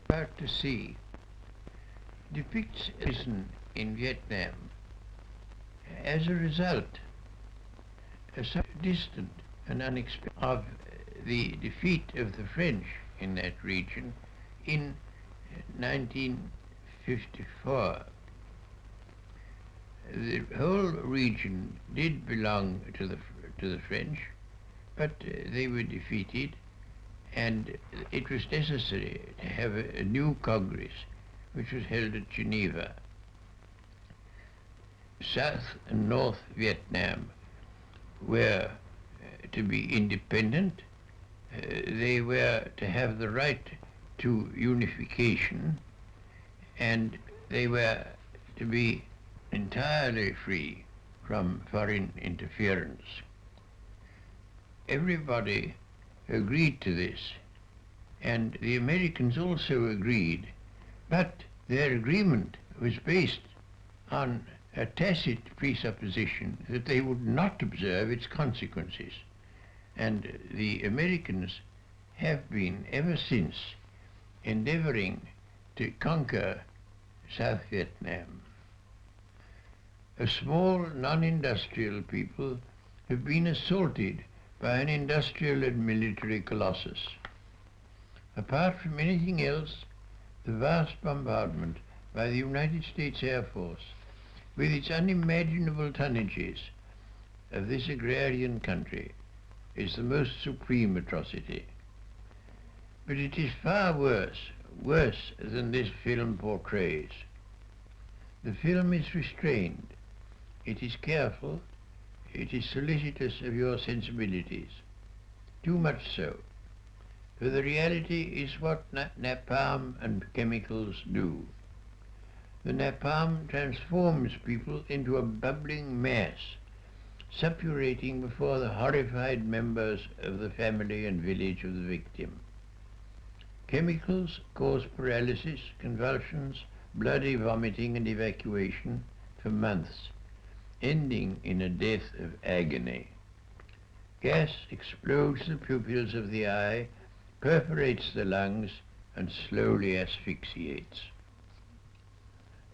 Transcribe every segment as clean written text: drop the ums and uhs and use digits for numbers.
about to see depicts a citizen in Vietnam as a result, so distant and unexpected, of the defeat of the French in that region in 1954. The whole region did belong to the French, but they were defeated, and it was necessary to have a new Congress, which was held at Geneva. South and North Vietnam were to be independent. They were to have the right to unification, and they were to be entirely free from foreign interference. Everybody agreed to this, and the Americans also agreed, but their agreement was based on a tacit presupposition that they would not observe its consequences. And the Americans have been ever since endeavoring to conquer South Vietnam. A small non-industrial people have been assaulted by an industrial and military colossus. Apart from anything else, the vast bombardment by the United States Air Force, with its unimaginable tonnages of this agrarian country, is the most supreme atrocity. But it is far worse than this film portrays. The film is restrained, it is careful, it is solicitous of your sensibilities, too much so, for the reality is what napalm and chemicals do. The napalm transforms people into a bubbling mass, suppurating before the horrified members of the family and village of the victim. Chemicals cause paralysis, convulsions, bloody vomiting and evacuation for months, ending in a death of agony. Gas explodes the pupils of the eye, perforates the lungs, and slowly asphyxiates.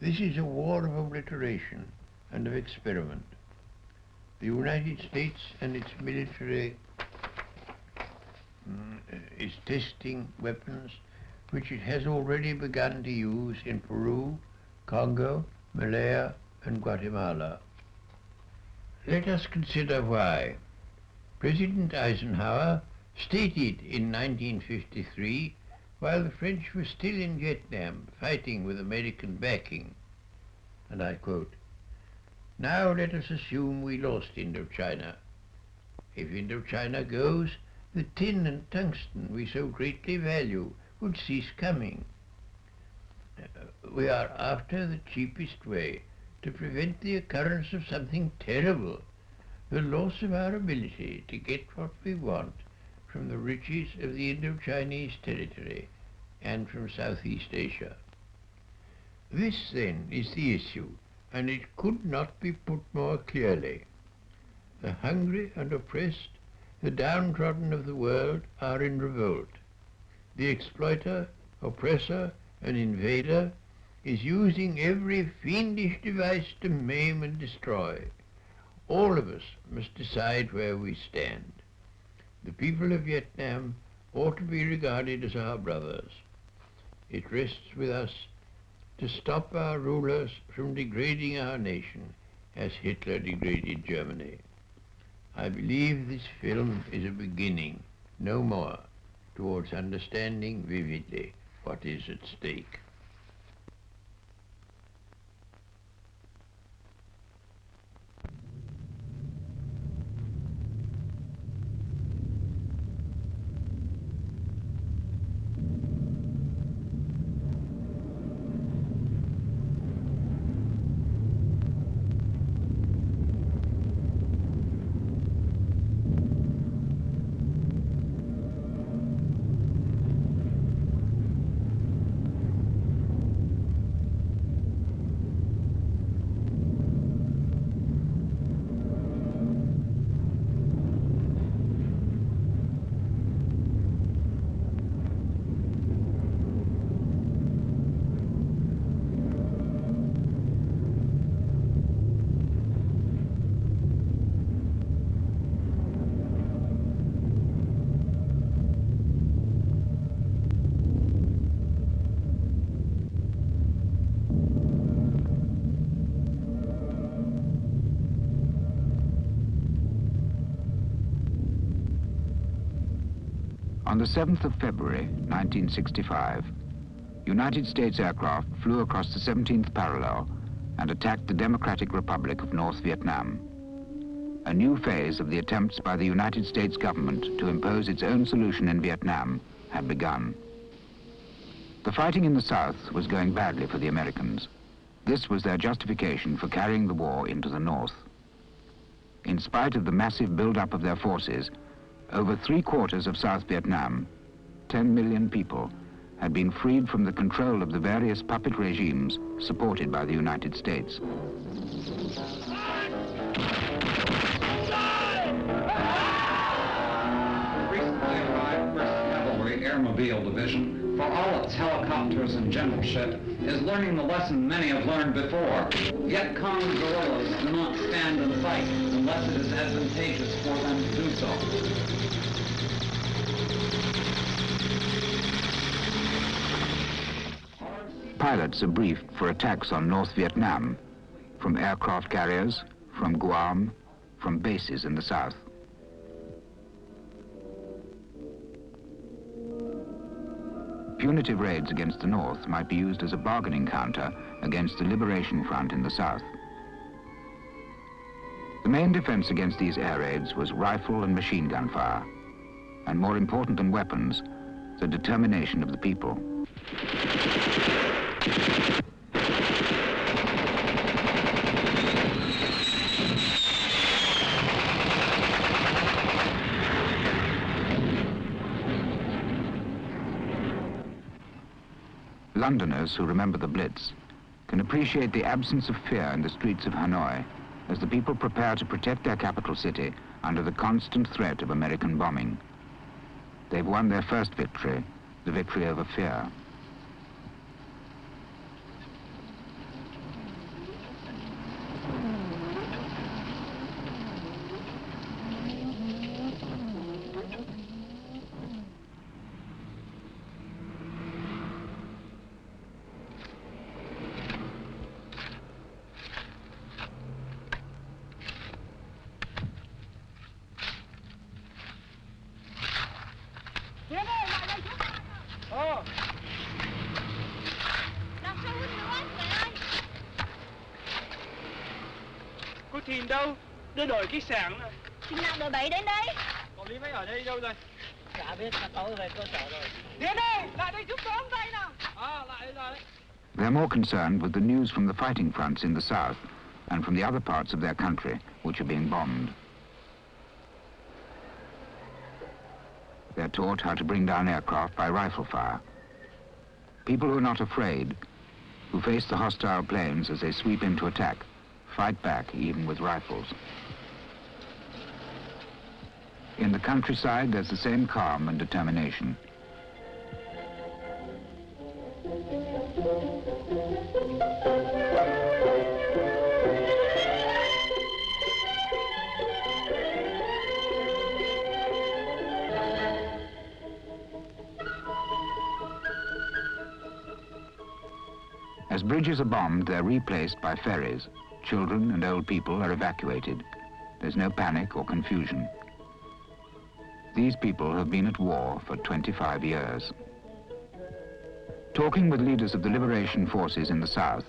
This is a war of obliteration and of experiment. The United States and its military is testing weapons which it has already begun to use in Peru, Congo, Malaya, and Guatemala. Let us consider why. President Eisenhower stated in 1953, while the French were still in Vietnam fighting with American backing, and I quote, "Now let us assume we lost Indochina. If Indochina goes, the tin and tungsten we so greatly value would cease coming. We are after the cheapest way to prevent the occurrence of something terrible, the loss of our ability to get what we want from the riches of the Indochinese territory and from Southeast Asia. This, then, is the issue, and it could not be put more clearly. The hungry and oppressed, the downtrodden of the world are in revolt. The exploiter, oppressor, and invader is using every fiendish device to maim and destroy. All of us must decide where we stand. The people of Vietnam ought to be regarded as our brothers. It rests with us to stop our rulers from degrading our nation as Hitler degraded Germany. I believe this film is a beginning, no more, towards understanding vividly what is at stake." On the 7th of February, 1965, United States aircraft flew across the 17th parallel and attacked the Democratic Republic of North Vietnam. A new phase of the attempts by the United States government to impose its own solution in Vietnam had begun. The fighting in the South was going badly for the Americans. This was their justification for carrying the war into the North. In spite of the massive build-up of their forces, over 3/4 of South Vietnam, 10 million people, had been freed from the control of the various puppet regimes supported by the United States. Recently arrived 1st Cavalry Airmobile Division, for all its helicopters and generalship, is learning the lesson many have learned before. Viet Cong guerrillas do not stand and fight unless it is advantageous for them to do so. Pilots are briefed for attacks on North Vietnam from aircraft carriers, from Guam, from bases in the south. Punitive raids against the north might be used as a bargaining counter against the Liberation Front in the south. The main defense against these air raids was rifle and machine gun fire, and more important than weapons, the determination of the people. Londoners who remember the Blitz can appreciate the absence of fear in the streets of Hanoi as the people prepare to protect their capital city under the constant threat of American bombing. They've won their first victory, the victory over fear. Cô Thìn đâu? Đưa đổi cái sáng rồi. Chừng nào đội 7 đến đấy? Có Lý Mấy ở đây đâu rồi? Chả biết, tối về cơ sở rồi. Đến đây, lại đây giúp tôi tay nào. Lại đây rồi đấy. They're more concerned with the news from the fighting fronts in the south and from the other parts of their country which are being bombed. They're taught how to bring down aircraft by rifle fire. People who are not afraid, who face the hostile planes as they sweep in to attack, fight back even with rifles. In the countryside, there's the same calm and determination. As bridges are bombed, they're replaced by ferries. Children and old people are evacuated. There's no panic or confusion. These people have been at war for 25 years. Talking with leaders of the liberation forces in the south,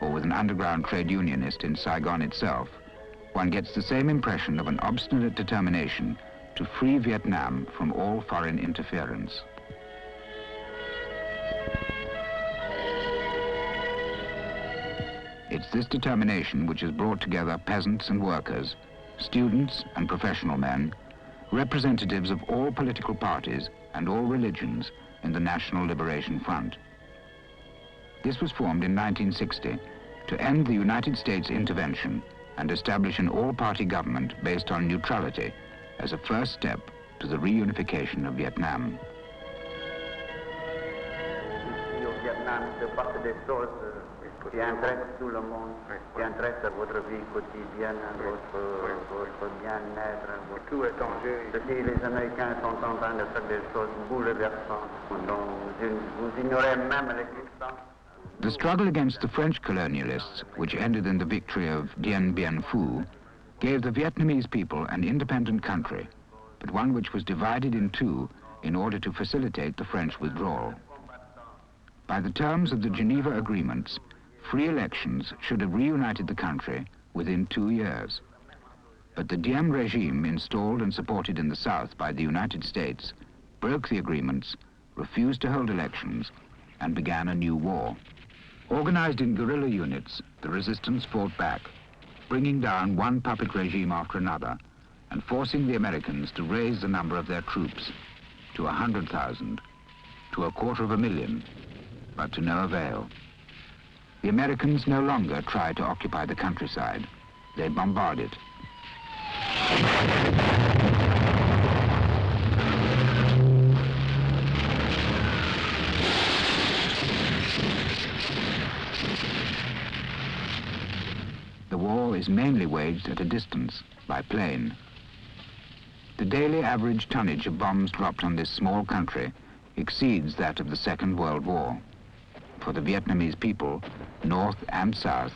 or with an underground trade unionist in Saigon itself, one gets the same impression of an obstinate determination to free Vietnam from all foreign interference. It's this determination which has brought together peasants and workers, students and professional men, representatives of all political parties and all religions in the National Liberation Front. This was formed in 1960 to end the United States intervention and establish an all-party government based on neutrality as a first step to the reunification of Vietnam. Qui intéresse tout le monde, qui intéresse à votre vie quotidienne, votre bien-être. Tout est en jeu. Les Américains sont en train de faire des choses bouleversantes dont vous ignorez même l'existence. The struggle against the French colonialists, which ended in the victory of Dien Bien Phu, gave the Vietnamese people an independent country, but one which was divided in two in order to facilitate the French withdrawal. By the terms of the Geneva Agreements, free elections should have reunited the country within 2 years. But the Diem regime, installed and supported in the south by the United States, broke the agreements, refused to hold elections, and began a new war. Organized in guerrilla units, the resistance fought back, bringing down one puppet regime after another and forcing the Americans to raise the number of their troops to 100,000, to 250,000, but to no avail. The Americans no longer tried to occupy the countryside. They bombarded. The war is mainly waged at a distance, by plane. The daily average tonnage of bombs dropped on this small country exceeds that of the Second World War. For the Vietnamese people, north and south,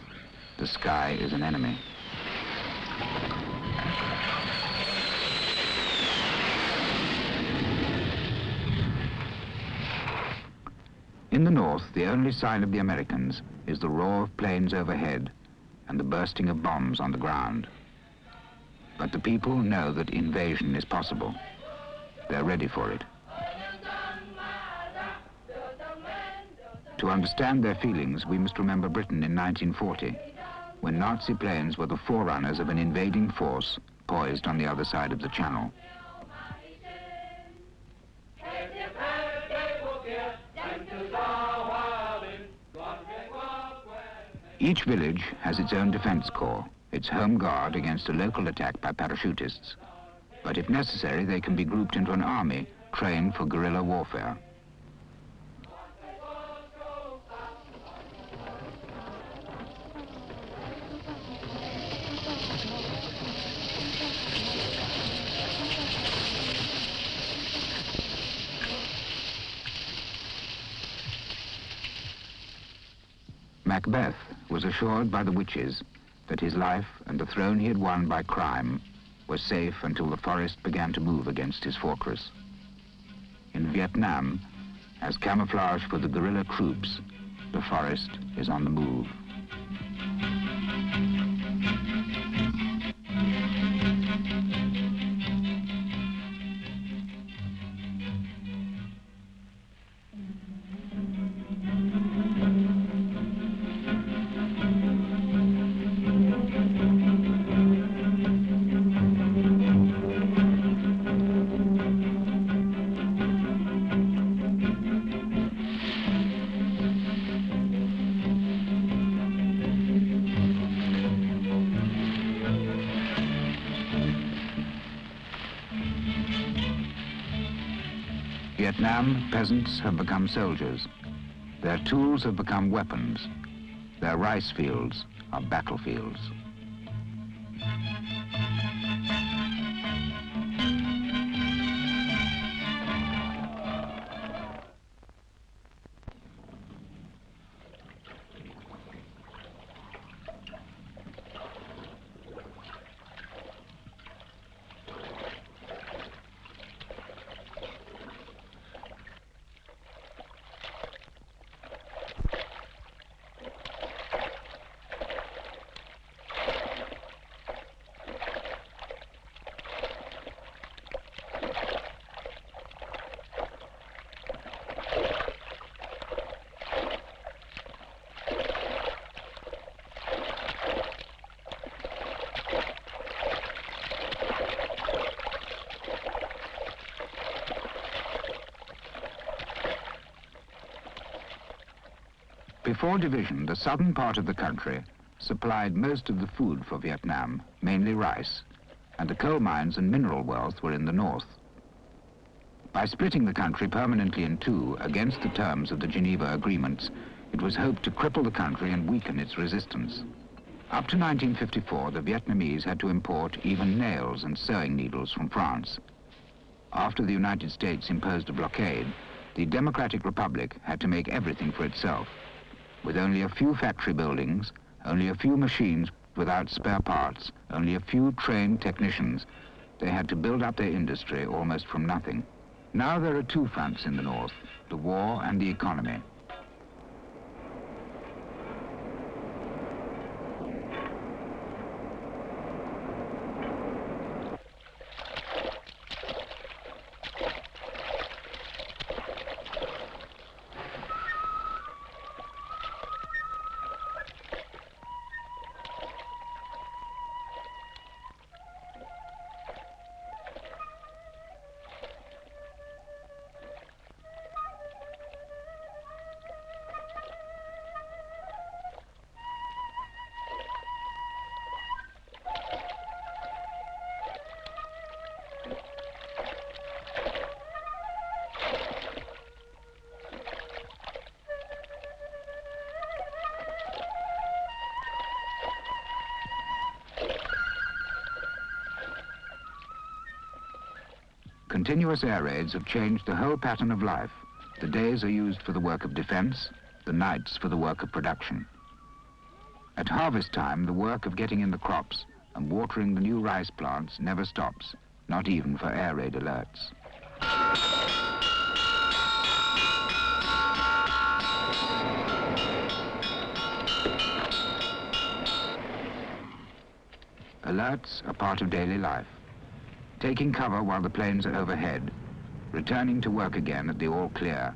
the sky is an enemy. In the north, the only sign of the Americans is the roar of planes overhead and the bursting of bombs on the ground. But the people know that invasion is possible. They're ready for it. To understand their feelings, we must remember Britain in 1940, when Nazi planes were the forerunners of an invading force poised on the other side of the Channel. Each village has its own defense corps, its home guard against a local attack by parachutists. But if necessary, they can be grouped into an army trained for guerrilla warfare. Macbeth was assured by the witches that his life and the throne he had won by crime were safe until the forest began to move against his fortress. In Vietnam, as camouflage for the guerrilla troops, the forest is on the move. Vietnam peasants have become soldiers. Their tools have become weapons. Their rice fields are battlefields. Before division, the southern part of the country supplied most of the food for Vietnam, mainly rice, and the coal mines and mineral wealth were in the north. By splitting the country permanently in two against the terms of the Geneva Agreements, it was hoped to cripple the country and weaken its resistance. Up to 1954, the Vietnamese had to import even nails and sewing needles from France. After the United States imposed a blockade, the Democratic Republic had to make everything for itself. With only a few factory buildings, only a few machines without spare parts, only a few trained technicians, they had to build up their industry almost from nothing. Now there are two fronts in the north, the war and the economy. Continuous air raids have changed the whole pattern of life. The days are used for the work of defense, the nights for the work of production. At harvest time, the work of getting in the crops and watering the new rice plants never stops, not even for air raid alerts. Alerts are part of daily life. Taking cover while the planes are overhead, returning to work again at the all clear,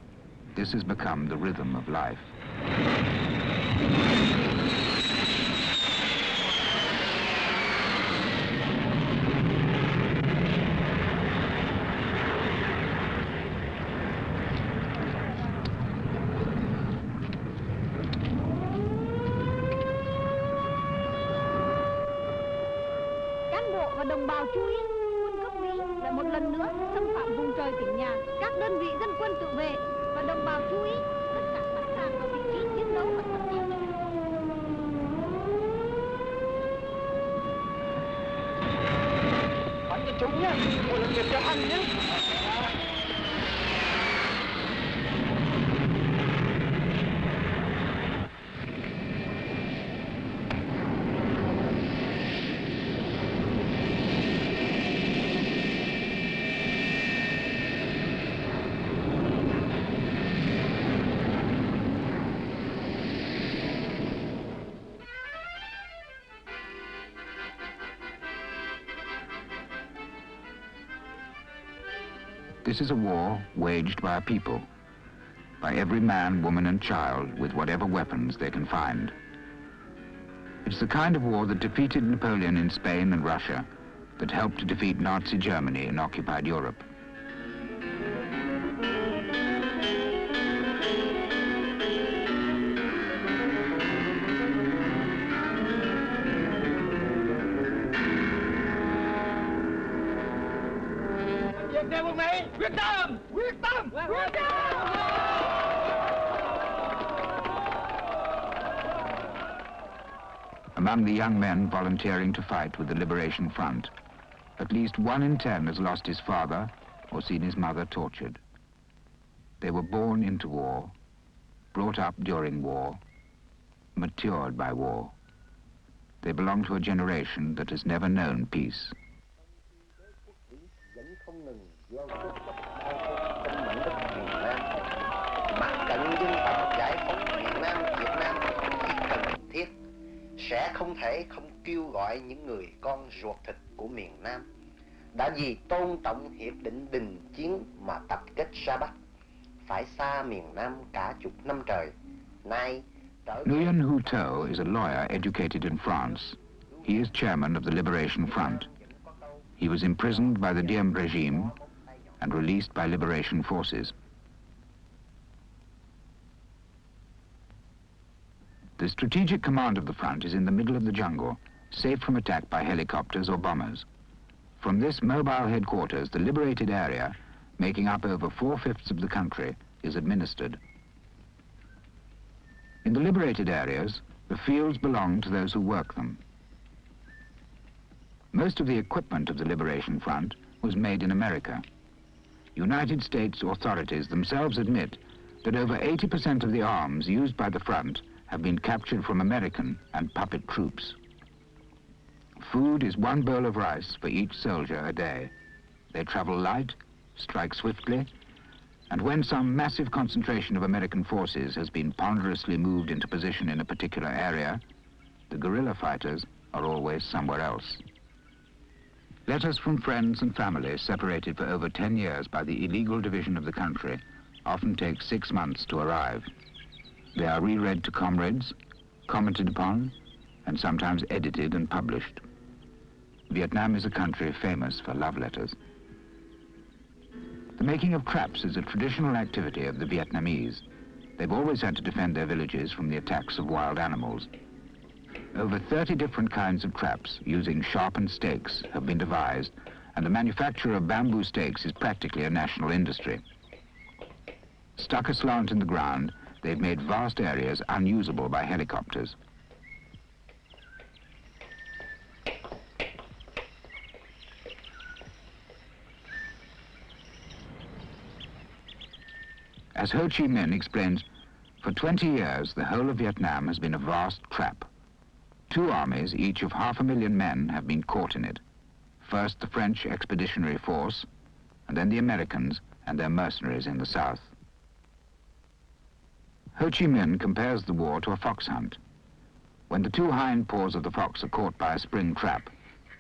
this has become the rhythm of life. Cán bộ và đồng bào chú ý. Lại một lần nữa xâm phạm vùng trời tỉnh nhà, các đơn vị dân quân tự vệ và đồng bào chú ý, tất cả sẵn sàng vào vị trí chiến đấu và tập chiến. Bắn cho chúng nhé, một lần việc cho ăn nhé. This is a war waged by a people, by every man, woman and child with whatever weapons they can find. It's the kind of war that defeated Napoleon in Spain and Russia, that helped to defeat Nazi Germany in occupied Europe. Among the young men volunteering to fight with the Liberation Front, at least 1 in 10 has lost his father or seen his mother tortured. They were born into war, brought up during war, matured by war. They belong to a generation that has never known peace. Sẽ không thể không kêu gọi những người con ruột thịt của miền Nam đã vì tôn trọng hiệp định đình chiến mà tập kết ra Bắc, phải xa miền Nam cả chục năm trời. Nay Nguyen Hu To is a lawyer educated in France. He is chairman of the Liberation Front. He was imprisoned by the Diem regime and released by liberation forces. The strategic command of the front is in the middle of the jungle, safe from attack by helicopters or bombers. From this mobile headquarters, the liberated area, making up over 4/5 of the country, is administered. In the liberated areas, the fields belong to those who work them. Most of the equipment of the Liberation Front was made in America. United States authorities themselves admit that over 80% of the arms used by the front have been captured from American and puppet troops. Food is 1 bowl of rice for each soldier a day. They travel light strike swiftly, and when some massive concentration of American forces has been ponderously moved into position in a particular area, the guerrilla fighters are always somewhere else. Letters from friends and family separated for over 10 years by the illegal division of the country often take 6 months to arrive. They are reread to comrades, commented upon, and sometimes edited and published. Vietnam is a country famous for love letters. The making of traps is a traditional activity of the Vietnamese. They've always had to defend their villages from the attacks of wild animals. Over 30 different kinds of traps using sharpened stakes have been devised, and the manufacture of bamboo stakes is practically a national industry. Stuck aslant in the ground, they've made vast areas unusable by helicopters. As Ho Chi Minh explains, for 20 years, the whole of Vietnam has been a vast trap. 2 armies, each of 500,000 men, have been caught in it. First the French Expeditionary Force, and then the Americans and their mercenaries in the south. Ho Chi Minh compares the war to a fox hunt. When the 2 hind paws of the fox are caught by a spring trap,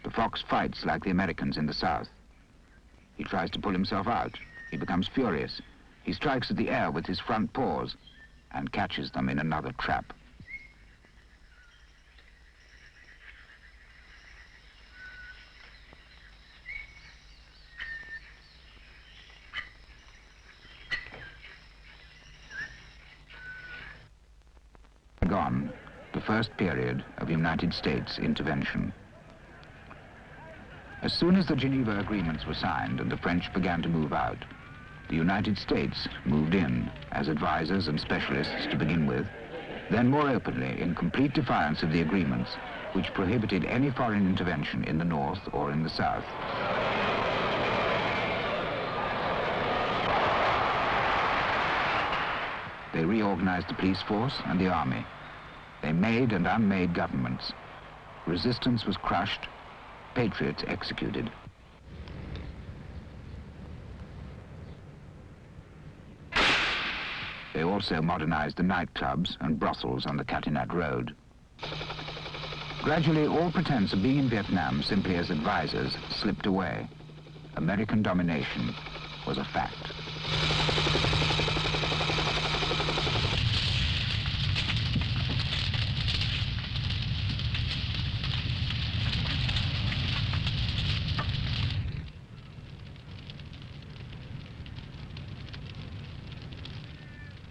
the fox fights like the Americans in the south. He tries to pull himself out. He becomes furious. He strikes at the air with his front paws and catches them in another trap. Gone, the first period of United States intervention. As soon as the Geneva Agreements were signed and the French began to move out, the United States moved in as advisors and specialists to begin with, then more openly in complete defiance of the agreements which prohibited any foreign intervention in the north or in the south. They reorganized the police force and the army. They made and unmade governments. Resistance was crushed, patriots executed. They also modernized the nightclubs and brothels on the Catinat Road. Gradually, all pretense of being in Vietnam simply as advisors slipped away. American domination was a fact.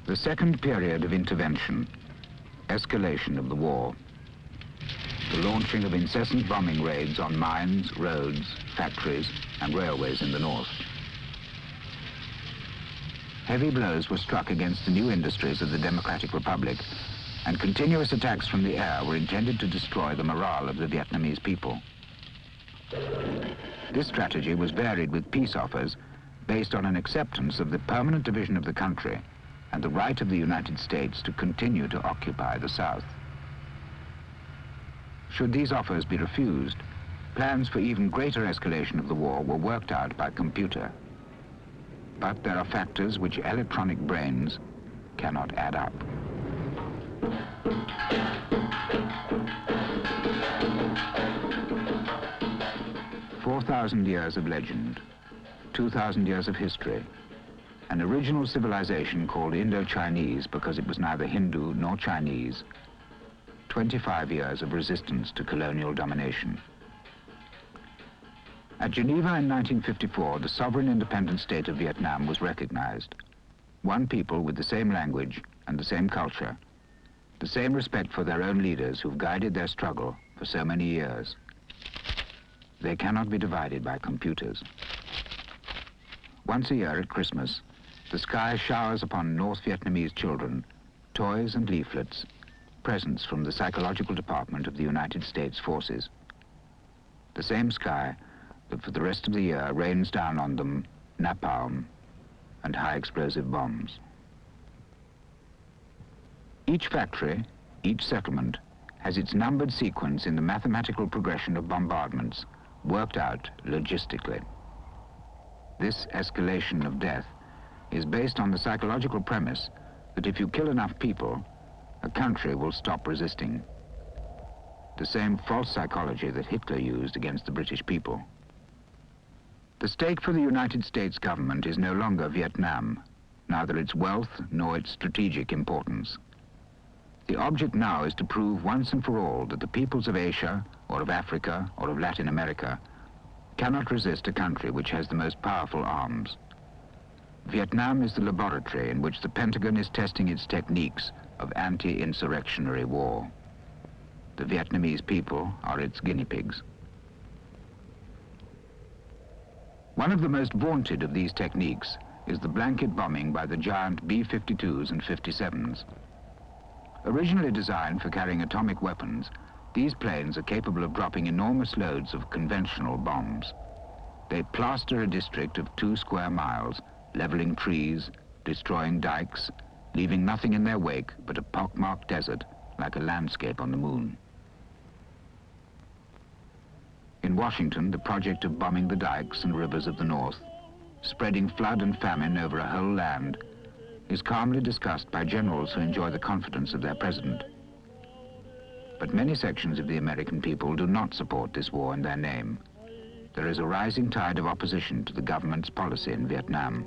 The second period of intervention, escalation of the war, the launching of incessant bombing raids on mines, roads, factories, and railways in the north. Heavy blows were struck against the new industries of the Democratic Republic, and continuous attacks from the air were intended to destroy the morale of the Vietnamese people. This strategy was varied with peace offers based on an acceptance of the permanent division of the country and the right of the United States to continue to occupy the South. Should these offers be refused, plans for even greater escalation of the war were worked out by computer. But there are factors which electronic brains cannot add up. "4,000 years of legend, 2,000 years of history, an original civilization called Indo-Chinese because it was neither Hindu nor Chinese, 25 years of resistance to colonial domination." At Geneva in 1954, the sovereign independent state of Vietnam was recognized. One people with the same language and the same culture, the same respect for their own leaders who've guided their struggle for so many years. They cannot be divided by computers. Once a year at Christmas, the sky showers upon North Vietnamese children toys and leaflets, presents from the psychological department of the United States Forces. The same sky that for the rest of the year rains down on them napalm and high explosive bombs. Each factory, each settlement, has its numbered sequence in the mathematical progression of bombardments, worked out logistically. This escalation of death is based on the psychological premise that if you kill enough people, a country will stop resisting. The same false psychology that Hitler used against the British people. The stake for the United States government is no longer Vietnam, neither its wealth nor its strategic importance. The object now is to prove once and for all that the peoples of Asia, or of Africa, or of Latin America cannot resist a country which has the most powerful arms. Vietnam is the laboratory in which the Pentagon is testing its techniques of anti-insurrectionary war. The Vietnamese people are its guinea pigs. One of the most vaunted of these techniques is the blanket bombing by the giant B-52s and 57s. Originally designed for carrying atomic weapons, these planes are capable of dropping enormous loads of conventional bombs. They plaster a district of 2 square miles, leveling trees, destroying dikes, leaving nothing in their wake but a pockmarked desert like a landscape on the moon. In Washington, the project of bombing the dikes and rivers of the North, spreading flood and famine over a whole land, is calmly discussed by generals who enjoy the confidence of their president. But many sections of the American people do not support this war in their name. There is a rising tide of opposition to the government's policy in Vietnam.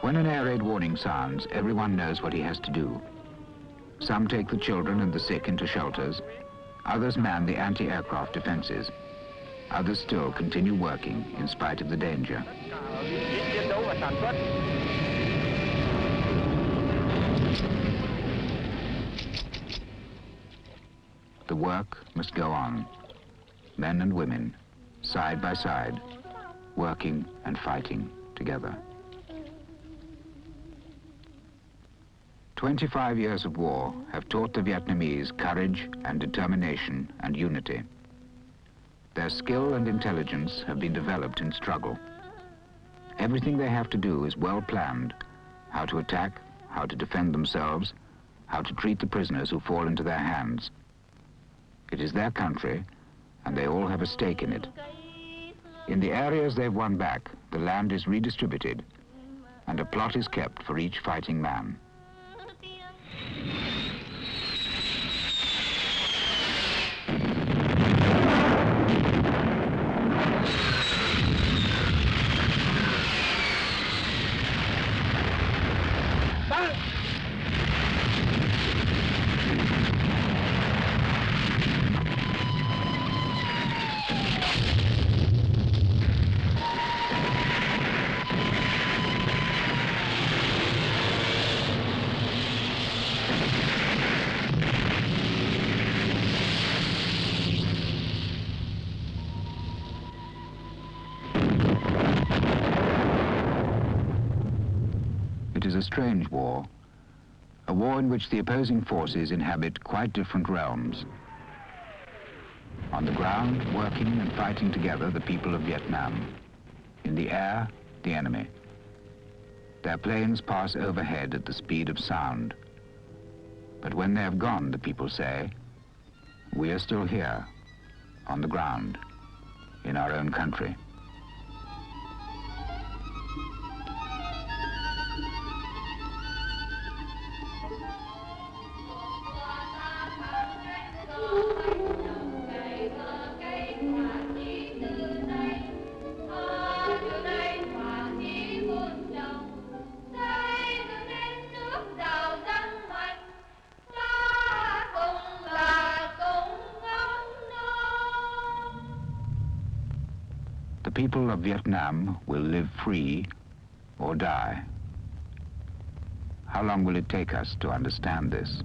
When an air raid warning sounds, everyone knows what he has to do. Some take the children and the sick into shelters. Others man the anti-aircraft defenses. Others still continue working in spite of the danger. The work must go on. Men and women, side by side, working and fighting together. 25 years of war have taught the Vietnamese courage and determination and unity. Their skill and intelligence have been developed in struggle. Everything they have to do is well planned: how to attack, how to defend themselves, how to treat the prisoners who fall into their hands. It is their country, and they all have a stake in it. In the areas they've won back, the land is redistributed, and a plot is kept for each fighting man. It is a strange war, A war in which the opposing forces inhabit quite different realms. On the ground, working and fighting together, the people of Vietnam. In the air, the enemy. Their planes pass overhead at the speed of sound. But when they have gone, the people say, we are still here, on the ground, in our own country. The people of Vietnam will live free or die. How long will it take us to understand this?